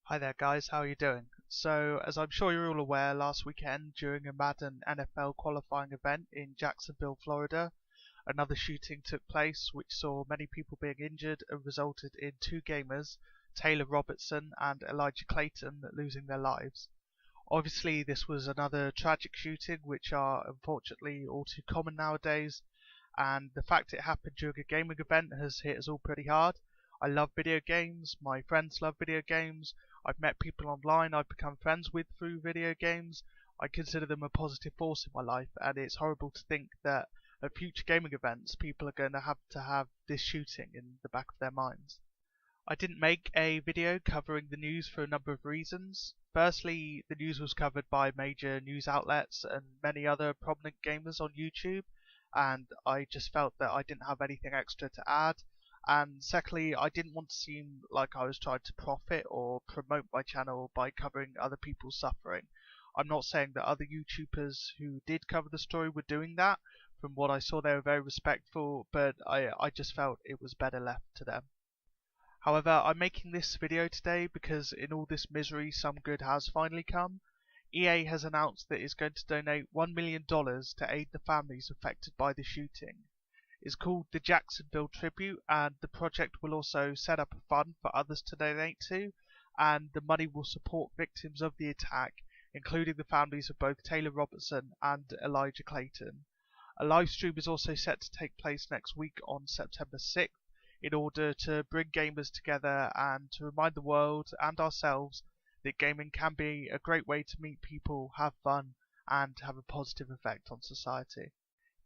Hi there guys, how are you doing? So, as I'm sure you're all aware, last weekend during a Madden NFL qualifying event in Jacksonville, Florida, another shooting took place which saw many people being injured and resulted in two gamers, Taylor Robertson and Elijah Clayton, losing their lives. Obviously this was another tragic shooting which are unfortunately all too common nowadays, and the fact it happened during a gaming event has hit us all pretty hard. I love video games, my friends love video games, I've met people online I've become friends with through video games. I consider them a positive force in my life, and it's horrible to think that at future gaming events people are going to have this shooting in the back of their minds. I didn't make a video covering the news for a number of reasons. Firstly, the news was covered by major news outlets and many other prominent gamers on YouTube, and I just felt that I didn't have anything extra to add. And secondly, I didn't want to seem like I was trying to profit or promote my channel by covering other people's suffering. I'm not saying that other YouTubers who did cover the story were doing that. From what I saw, they were very respectful, but I just felt it was better left to them. However, I'm making this video today because in all this misery some good has finally come. EA has announced that it's going to donate $1 million to aid the families affected by the shooting. It's called the Jacksonville Tribute, and the project will also set up a fund for others to donate to, and the money will support victims of the attack, including the families of both Taylor Robertson and Elijah Clayton. A live stream is also set to take place next week on September 6th, in order to bring gamers together and to remind the world and ourselves that gaming can be a great way to meet people, have fun, and have a positive effect on society.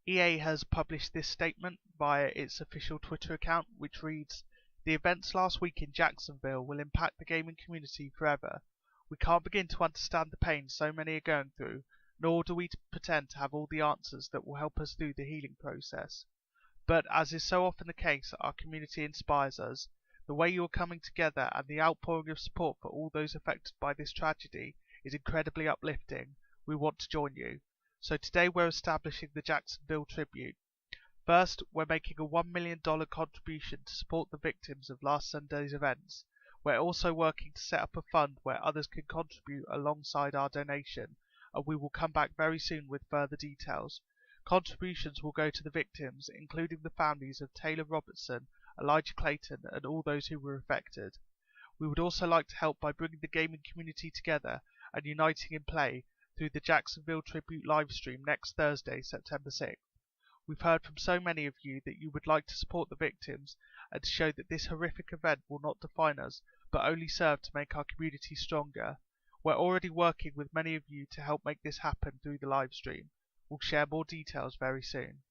EA has published this statement via its official Twitter account, which reads, "The events last week in Jacksonville will impact the gaming community forever. We can't begin to understand the pain so many are going through, nor do we pretend to have all the answers that will help us through the healing process. But as is so often the case, our community inspires us. The way you are coming together and the outpouring of support for all those affected by this tragedy is incredibly uplifting. We want to join you. So today we're establishing the Jacksonville Tribute. First, we're making a $1 million contribution to support the victims of last Sunday's events. We're also working to set up a fund where others can contribute alongside our donation, and we will come back very soon with further details. Contributions will go to the victims, including the families of Taylor Robertson, Elijah Clayton, and all those who were affected. We would also like to help by bringing the gaming community together and uniting in play through the Jacksonville Tribute livestream next Thursday, September 6th. We've heard from so many of you that you would like to support the victims and to show that this horrific event will not define us, but only serve to make our community stronger. We're already working with many of you to help make this happen through the livestream. We'll share more details very soon."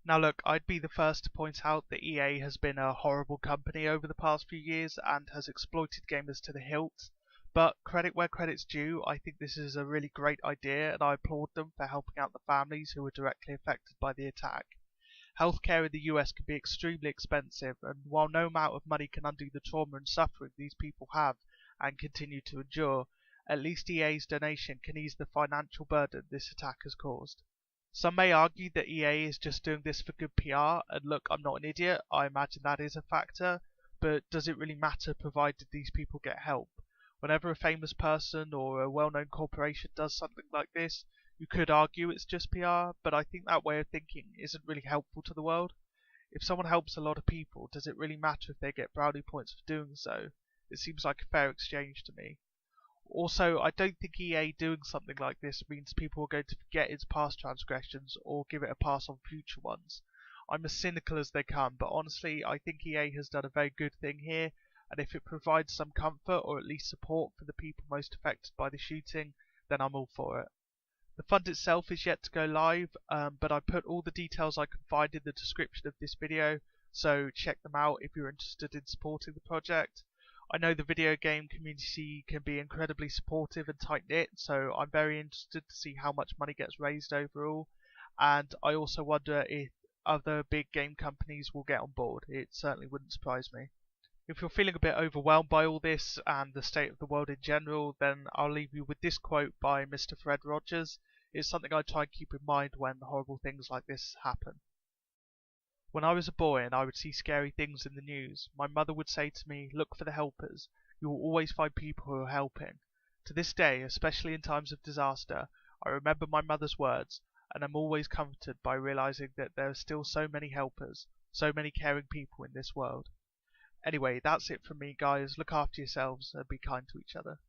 Now look, I'd be the first to point out that EA has been a horrible company over the past few years and has exploited gamers to the hilt, but credit where credit's due, I think this is a really great idea and I applaud them for helping out the families who were directly affected by the attack. Healthcare in the US can be extremely expensive, and while no amount of money can undo the trauma and suffering these people have and continue to endure, at least EA's donation can ease the financial burden this attack has caused. Some may argue that EA is just doing this for good PR, and look, I'm not an idiot, I imagine that is a factor, but does it really matter provided these people get help? Whenever a famous person or a well-known corporation does something like this, you could argue it's just PR, but I think that way of thinking isn't really helpful to the world. If someone helps a lot of people, does it really matter if they get brownie points for doing so? It seems like a fair exchange to me. Also, I don't think EA doing something like this means people are going to forget its past transgressions or give it a pass on future ones. I'm as cynical as they come, but honestly, I think EA has done a very good thing here, and if it provides some comfort or at least support for the people most affected by the shooting, then I'm all for it. The fund itself is yet to go live, but I put all the details I can find in the description of this video, so check them out if you're interested in supporting the project. I know the video game community can be incredibly supportive and tight-knit, so I'm very interested to see how much money gets raised overall, and I also wonder if other big game companies will get on board. It certainly wouldn't surprise me. If you're feeling a bit overwhelmed by all this and the state of the world in general, then I'll leave you with this quote by Mr. Fred Rogers. It's something I try and keep in mind when horrible things like this happen. "When I was a boy and I would see scary things in the news, my mother would say to me, 'Look for the helpers. you will always find people who are helping. To this day, especially in times of disaster, I remember my mother's words, and am always comforted by realizing that there are still so many helpers, so many caring people in this world. Anyway, that's it from me, guys. Look after yourselves and be kind to each other.